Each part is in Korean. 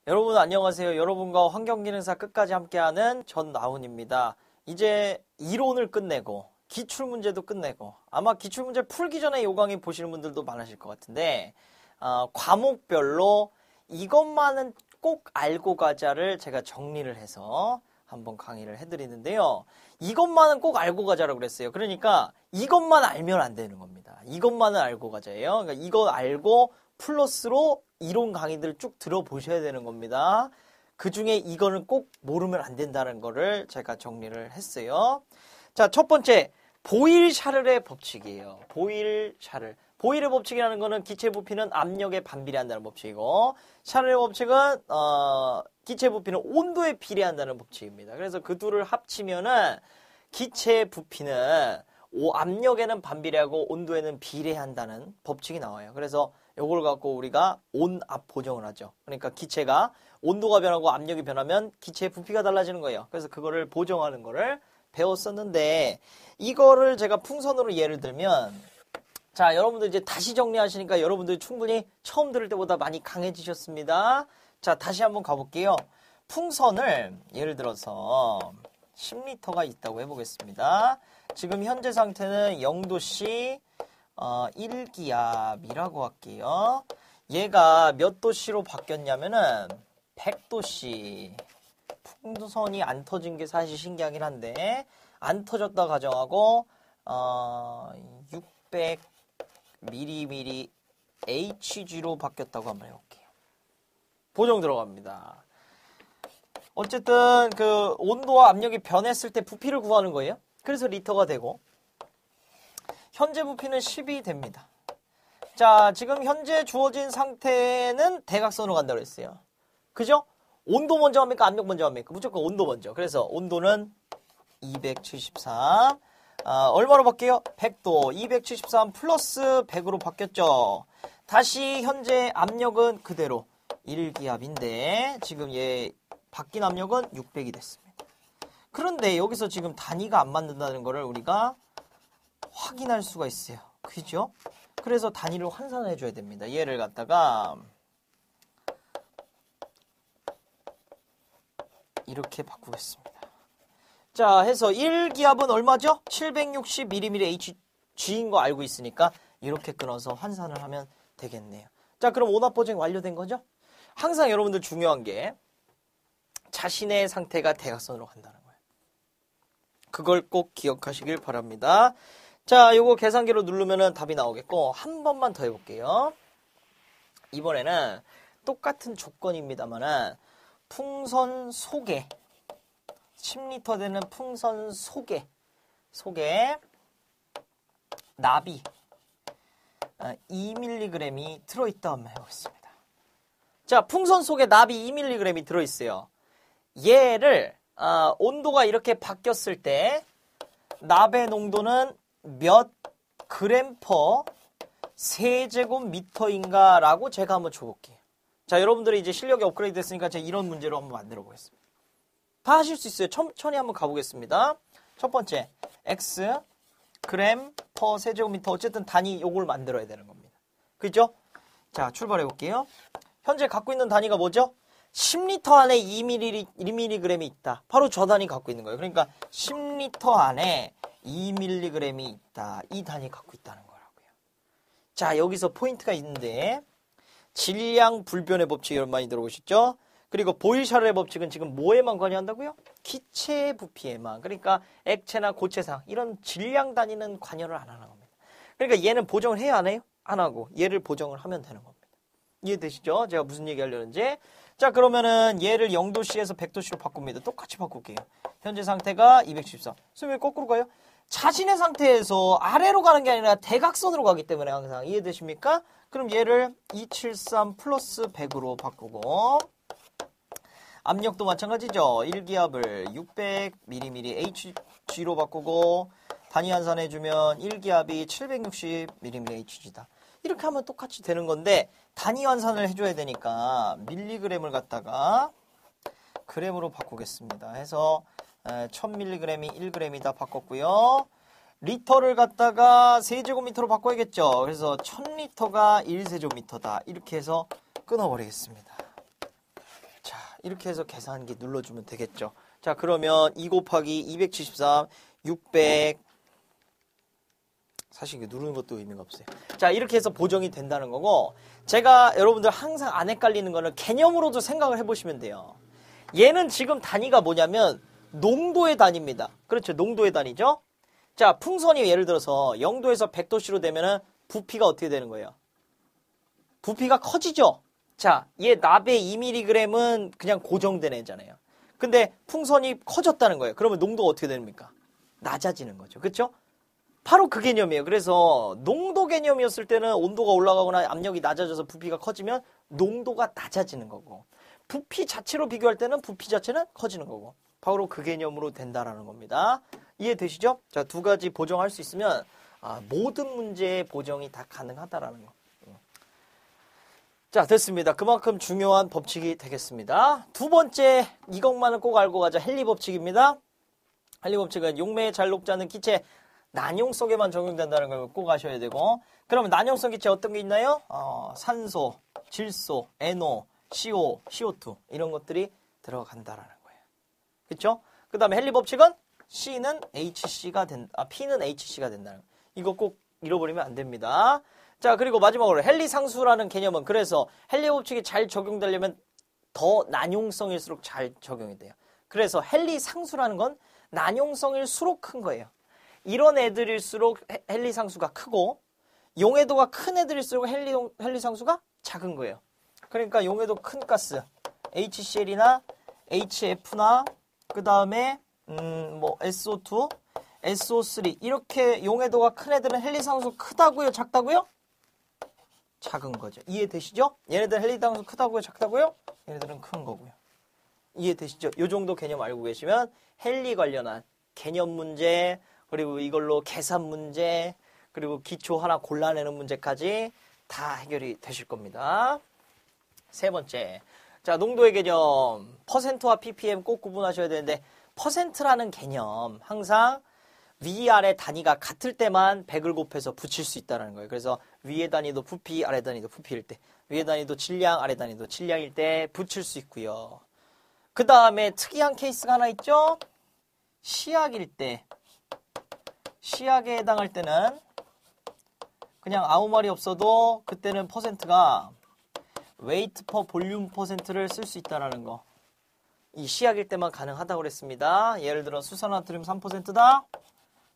여러분 안녕하세요. 여러분과 환경기능사 끝까지 함께하는 전나훈입니다. 이제 이론을 끝내고 기출문제도 끝내고 아마 기출문제 풀기 전에 요 강의 보시는 분들도 많으실 것 같은데 과목별로 이것만은 꼭 알고 가자를 제가 정리를 해서 한번 강의를 해드리는데요. 이것만은 꼭 알고 가자라고 그랬어요. 그러니까 이것만 알면 안 되는 겁니다. 이것만은 알고 가자예요. 그러니까 이거 알고 플러스로 이론 강의들 쭉 들어보셔야 되는 겁니다. 그 중에 이거는 꼭 모르면 안 된다는 거를 제가 정리를 했어요. 자, 첫 번째, 보일-샤를의 법칙이에요. 보일-샤를. 보일의 법칙이라는 거는 기체 부피는 압력에 반비례한다는 법칙이고, 샤를의 법칙은, 기체 부피는 온도에 비례한다는 법칙입니다. 그래서 그 둘을 합치면은, 기체 부피는 압력에는 반비례하고 온도에는 비례한다는 법칙이 나와요. 그래서 이걸 갖고 우리가 온압 보정을 하죠. 그러니까 기체가 온도가 변하고 압력이 변하면 기체의 부피가 달라지는 거예요. 그래서 그거를 보정하는 거를 배웠었는데 이거를 제가 풍선으로 예를 들면 자, 여러분들 이제 다시 정리하시니까 여러분들이 충분히 처음 들을 때보다 많이 강해지셨습니다. 자, 다시 한번 가볼게요. 풍선을 예를 들어서 10리터가 있다고 해보겠습니다. 지금 현재 상태는 0도씨 1기압이라고 할게요. 얘가 몇 도씨로 바뀌었냐면은 100도씨. 풍선이 안 터진 게 사실 신기하긴 한데 안 터졌다 가정하고 600ml Hg로 바뀌었다고 한번 해볼게요. 보정 들어갑니다. 어쨌든 그 온도와 압력이 변했을 때 부피를 구하는 거예요. 그래서 리터가 되고 현재 부피는 10이 됩니다. 자, 지금 현재 주어진 상태는 대각선으로 간다고 했어요. 그죠? 온도 먼저 합니까? 압력 먼저 합니까? 무조건 온도 먼저. 그래서 온도는 273. 얼마로 바뀌어요? 100도. 273 플러스 100으로 바뀌었죠. 다시 현재 압력은 그대로 1기압인데 지금 얘 바뀐 압력은 600이 됐습니다. 그런데 여기서 지금 단위가 안 맞는다는 거를 우리가 확인할 수가 있어요. 그죠? 그래서 단위를 환산해 줘야 됩니다. 얘를 갖다가 이렇게 바꾸겠습니다. 자, 해서 1기압은 얼마죠? 760ml Hg인 거 알고 있으니까 이렇게 끊어서 환산을 하면 되겠네요. 자, 그럼 온압 보정이 완료된 거죠? 항상 여러분들 중요한 게 자신의 상태가 대각선으로 간다는 거예요. 그걸 꼭 기억하시길 바랍니다. 자, 요거 계산기로 누르면은 답이 나오겠고 한 번만 더 해볼게요. 이번에는 똑같은 조건입니다만은 풍선 속에 10리터 되는 풍선 속에 납이 2mg이 들어있다 한번 해보겠습니다. 자, 풍선 속에 납이 2mg이 들어있어요. 얘를 온도가 이렇게 바뀌었을 때 납의 농도는 몇 그램 퍼 세제곱미터인가 라고 제가 한번 줘볼게요. 자, 여러분들이 이제 실력이 업그레이드 됐으니까 제가 이런 문제로 한번 만들어 보겠습니다. 다 하실 수 있어요. 천천히 한번 가보겠습니다. 첫 번째 x 그램 퍼 세제곱미터. 어쨌든 단위 요걸 만들어야 되는 겁니다. 그죠? 자, 출발해 볼게요. 현재 갖고 있는 단위가 뭐죠? 10리터 안에 2mg이 있다. 바로 저 단위 갖고 있는 거예요. 그러니까 10리터 안에 2mg이 있다. 이 단위 갖고 있다는 거라고요. 자, 여기서 포인트가 있는데 질량 불변의 법칙 여러분 많이 들어보셨죠? 그리고 보일-샤를의 법칙은 지금 뭐에만 관여한다고요? 기체 부피에만. 그러니까 액체나 고체상 이런 질량 단위는 관여를 안 하는 겁니다. 그러니까 얘는 보정을 해야 안 해요? 안 하고 얘를 보정을 하면 되는 겁니다. 이해되시죠? 제가 무슨 얘기 하려는지. 자, 그러면은 얘를 0도씨에서 100도씨로 바꿉니다. 똑같이 바꿀게요. 현재 상태가 214. 선생님 왜 거꾸로 가요? 자신의 상태에서 아래로 가는 게 아니라 대각선으로 가기 때문에 항상 이해되십니까? 그럼 얘를 273 플러스 100으로 바꾸고 압력도 마찬가지죠. 1기압을 600ml Hg로 바꾸고 단위 환산해주면 1기압이 760ml Hg다. 이렇게 하면 똑같이 되는 건데 단위 환산을 해줘야 되니까 밀리그램을 갖다가 그램으로 바꾸겠습니다. 해서 1000mg이 1g이다 바꿨고요. 리터를 갖다가 세제곱미터로 바꿔야겠죠. 그래서 1000리터가 1세제곱미터다. 이렇게 해서 끊어버리겠습니다. 이렇게 해서 계산기 눌러주면 되겠죠. 자, 그러면 2 곱하기 273, 600. 사실 이게 누르는 것도 의미가 없어요. 자, 이렇게 해서 보정이 된다는 거고, 제가 여러분들 항상 안 헷갈리는 거는 개념으로도 생각을 해보시면 돼요. 얘는 지금 단위가 뭐냐면 농도의 단위입니다. 그렇죠. 농도의 단위죠. 자, 풍선이 예를 들어서 0도에서 100도씨로 되면은 부피가 어떻게 되는 거예요? 부피가 커지죠. 자, 얘 납의 2mg은 그냥 고정된 애잖아요. 근데 풍선이 커졌다는 거예요. 그러면 농도가 어떻게 됩니까? 낮아지는 거죠. 그렇죠? 바로 그 개념이에요. 그래서 농도 개념이었을 때는 온도가 올라가거나 압력이 낮아져서 부피가 커지면 농도가 낮아지는 거고, 부피 자체로 비교할 때는 부피 자체는 커지는 거고, 바로 그 개념으로 된다라는 겁니다. 이해되시죠? 자, 두 가지 보정할 수 있으면 모든 문제의 보정이 다 가능하다라는 거. 자, 됐습니다. 그만큼 중요한 법칙이 되겠습니다. 두 번째, 이것만은 꼭 알고 가자. 헨리 법칙입니다. 헨리 법칙은 용매에 잘 녹지 않는 기체 난용성에만 적용된다는 걸 꼭 아셔야 되고, 그러면 난용성 기체 어떤 게 있나요? 산소, 질소, NO, CO, CO2 이런 것들이 들어간다라는 거예요. 그렇죠? 그 다음에 헨리 법칙은 C는 HC가 P는 HC가 된다는 거예요. 이거 꼭 잃어버리면 안 됩니다. 자, 그리고 마지막으로 헨리 상수라는 개념은, 그래서 헨리 법칙이 잘 적용되려면 더 난용성일수록 잘 적용이 돼요. 그래서 헨리 상수라는 건 난용성일수록 큰 거예요. 이런 애들일수록 헨리 상수가 크고, 용해도가 큰 애들일수록 헨리 상수가 작은 거예요. 그러니까 용해도 큰 가스 HCl이나 HF나 그 다음에 뭐 SO2, SO3 이렇게 용해도가 큰 애들은 헨리 상수 크다고요, 작다고요? 작은 거죠. 이해되시죠? 얘네들 헨리 상수 크다고요, 작다고요? 얘네들은 큰 거고요. 이해되시죠? 이 정도 개념 알고 계시면 헨리 관련한 개념 문제, 그리고 이걸로 계산 문제, 그리고 기초 하나 골라내는 문제까지 다 해결이 되실 겁니다. 세 번째, 자, 농도의 개념, 퍼센트와 ppm 꼭 구분하셔야 되는데, 퍼센트라는 개념 항상 위아래 단위가 같을 때만 100을 곱해서 붙일 수 있다는 거예요. 그래서 위에 단위도 부피, 아래 단위도 부피일 때, 위에 단위도 질량, 아래 단위도 질량일 때 붙일 수 있고요. 그 다음에 특이한 케이스가 하나 있죠? 시약일 때, 시약에 해당할 때는 그냥 아무 말이 없어도 그때는 퍼센트가 weight per volume 퍼센트를 쓸 수 있다는 거. 이 시약일 때만 가능하다고 그랬습니다. 예를 들어 수산화트륨 3%다.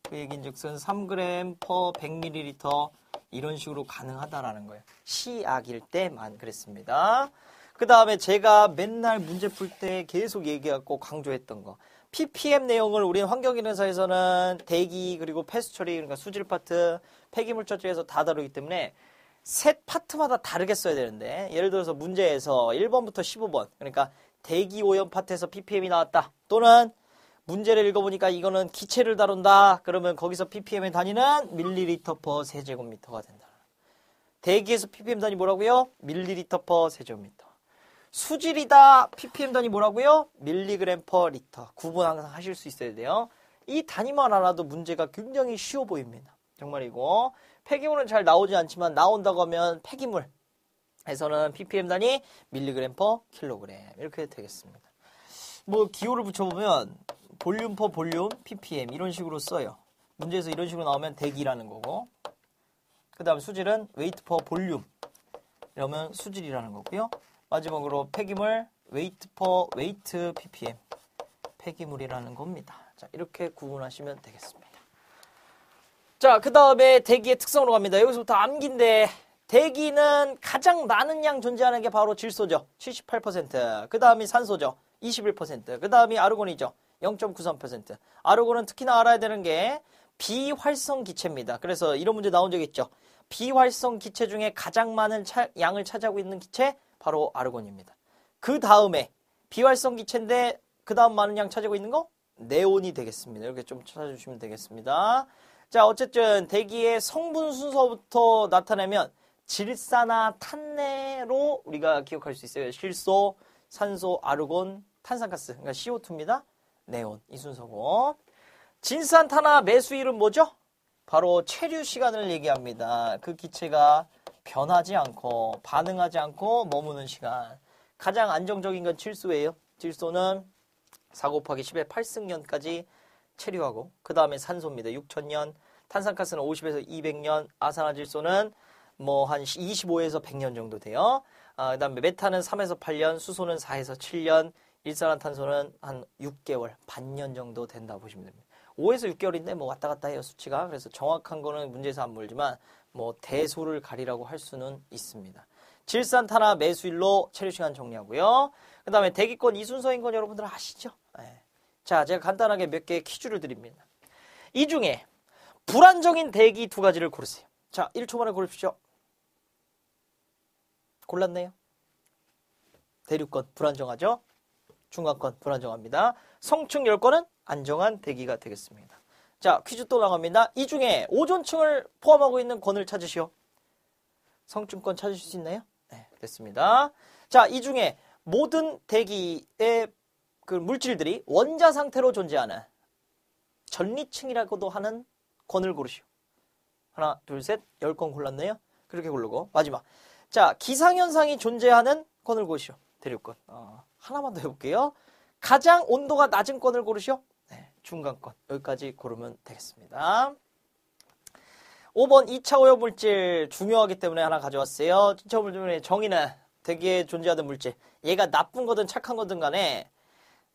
그 얘기인즉슨 3g per 100ml 이런 식으로 가능하다라는 거예요. 시약일 때만 그랬습니다. 그 다음에 제가 맨날 문제 풀 때 계속 얘기하고 강조했던 거. ppm 내용을 우리 환경인회사에서는 대기 그리고 폐수 처리, 그러니까 수질 파트, 폐기물 처리에서 다 다루기 때문에 셋 파트마다 다르게 써야 되는데, 예를 들어서 문제에서 1번부터 15번, 그러니까 대기 오염 파트에서 ppm이 나왔다. 또는 문제를 읽어보니까 이거는 기체를 다룬다. 그러면 거기서 ppm의 단위는 밀리리터 퍼 세제곱미터가 된다. 대기에서 ppm 단위 뭐라고요? 밀리리터 퍼 세제곱미터. 수질이다. ppm 단위 뭐라고요? 밀리그램 퍼 리터. 구분 항상 하실 수 있어야 돼요. 이 단위만 알아도 문제가 굉장히 쉬워 보입니다. 정말이고, 폐기물은 잘 나오지 않지만 나온다고 하면 폐기물에서는 ppm 단위 밀리그램 퍼 킬로그램 이렇게 되겠습니다. 뭐 기호를 붙여보면 볼륨 퍼 볼륨 ppm 이런 식으로 써요. 문제에서 이런 식으로 나오면 대기라는 거고, 그 다음 수질은 웨이트 퍼 볼륨 이러면 수질이라는 거고요. 마지막으로 폐기물 웨이트 퍼 웨이트 ppm 폐기물이라는 겁니다. 자, 이렇게 구분하시면 되겠습니다. 자, 그 다음에 대기의 특성으로 갑니다. 여기서부터 암기인데, 대기는 가장 많은 양 존재하는 게 바로 질소죠. 78%. 그 다음이 산소죠. 21%. 그 다음이 아르곤이죠. 0.93%. 아르곤은 특히나 알아야 되는 게 비활성 기체입니다. 그래서 이런 문제 나온 적 있죠. 비활성 기체 중에 가장 많은 양을 차지하고 있는 기체 바로 아르곤입니다. 그 다음에 비활성 기체인데 그 다음 많은 양 차지하고 있는 거 네온이 되겠습니다. 이렇게 좀 찾아주시면 되겠습니다. 자, 어쨌든 대기의 성분 순서부터 나타내면 질산화 탄내로 우리가 기억할 수 있어요. 질소, 산소, 아르곤, 탄산가스, 그러니까 CO2입니다. 네온, 이 순서고. 진산탄화 매수율은 뭐죠? 바로 체류 시간을 얘기합니다. 그 기체가 변하지 않고 반응하지 않고 머무는 시간. 가장 안정적인 건 질소예요. 질소는 4 곱하기 10의 8승년까지 체류하고 그 다음에 산소입니다. 6,000년, 탄산가스는 50에서 200년, 아산화질소는 뭐 한 25에서 100년 정도 돼요. 그 다음에 메탄은 3에서 8년, 수소는 4에서 7년, 일산화탄소는 한 6개월, 반년 정도 된다 보시면 됩니다. 5에서 6개월인데 뭐 왔다 갔다 해요, 수치가. 그래서 정확한 거는 문제에서 안 물지만 뭐 대소를 가리라고 할 수는 있습니다. 질산탄화 매수일로 체류 시간 정리하고요. 그 다음에 대기권 이순서인 건 여러분들 아시죠? 네. 자, 제가 간단하게 몇 개의 퀴즈를 드립니다. 이 중에 불안정인 대기 두 가지를 고르세요. 자, 1초 만에 고르십시오. 골랐네요. 대륙권 불안정하죠? 중간권 불안정합니다. 성층 10권은 안정한 대기가 되겠습니다. 자, 퀴즈 또 나갑니다. 이 중에 오존층을 포함하고 있는 권을 찾으시오. 성층권 찾으실 수 있나요? 네, 됐습니다. 자, 이 중에 모든 대기의 그 물질들이 원자 상태로 존재하는 전리층이라고도 하는 권을 고르시오. 하나, 둘, 셋, 10권 골랐네요. 그렇게 고르고 마지막. 자, 기상현상이 존재하는 권을 고르시오. 대륙권. 하나만 더 해볼게요. 가장 온도가 낮은 권을 고르시오. 네, 중간권. 여기까지 고르면 되겠습니다. 5번 2차 오염물질 중요하기 때문에 하나 가져왔어요. 2차 오염물질의 정의는 대기에 존재하는 물질. 얘가 나쁜 거든 착한 거든 간에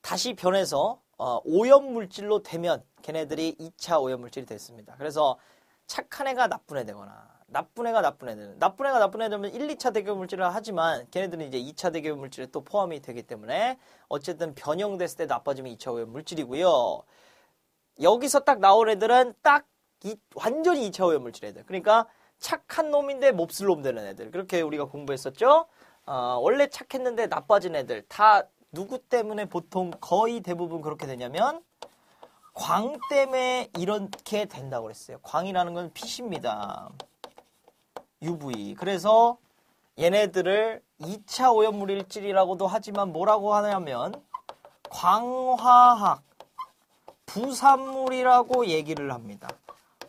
다시 변해서 오염물질로 되면 걔네들이 2차 오염물질이 됐습니다. 그래서 착한 애가 나쁜 애 되거나 나쁜 애가 나쁜 애 되는 나쁜 애가 나쁜 애 되면 1, 2차 대기오염물질을 하지만 걔네들은 이제 2차 대기오염물질에 또 포함이 되기 때문에 어쨌든 변형됐을 때 나빠지면 2차 오염물질이고요. 여기서 딱 나온 애들은 딱 완전히 2차 오염물질 애들. 그러니까 착한 놈인데 몹쓸 놈 되는 애들. 그렇게 우리가 공부했었죠. 원래 착했는데 나빠진 애들 다 누구 때문에 보통 거의 대부분 그렇게 되냐면 광 때문에 이렇게 된다고 그랬어요. 광이라는 건 빛입니다. UV. 그래서 얘네들을 2차 오염물질이라고도 하지만 뭐라고 하냐면 광화학 부산물이라고 얘기를 합니다.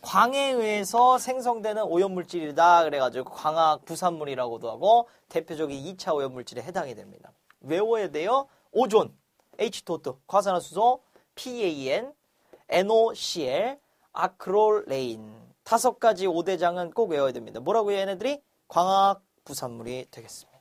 광에 의해서 생성되는 오염물질이다. 그래가지고 광학 부산물이라고도 하고 대표적인 2차 오염물질에 해당이 됩니다. 외워야 돼요. 오존, H2O2, 과산화수소, PAN, NOCl, 아크롤레인. 5가지 5대장은 꼭 외워야 됩니다. 뭐라고요, 얘네들이? 광학 부산물이 되겠습니다.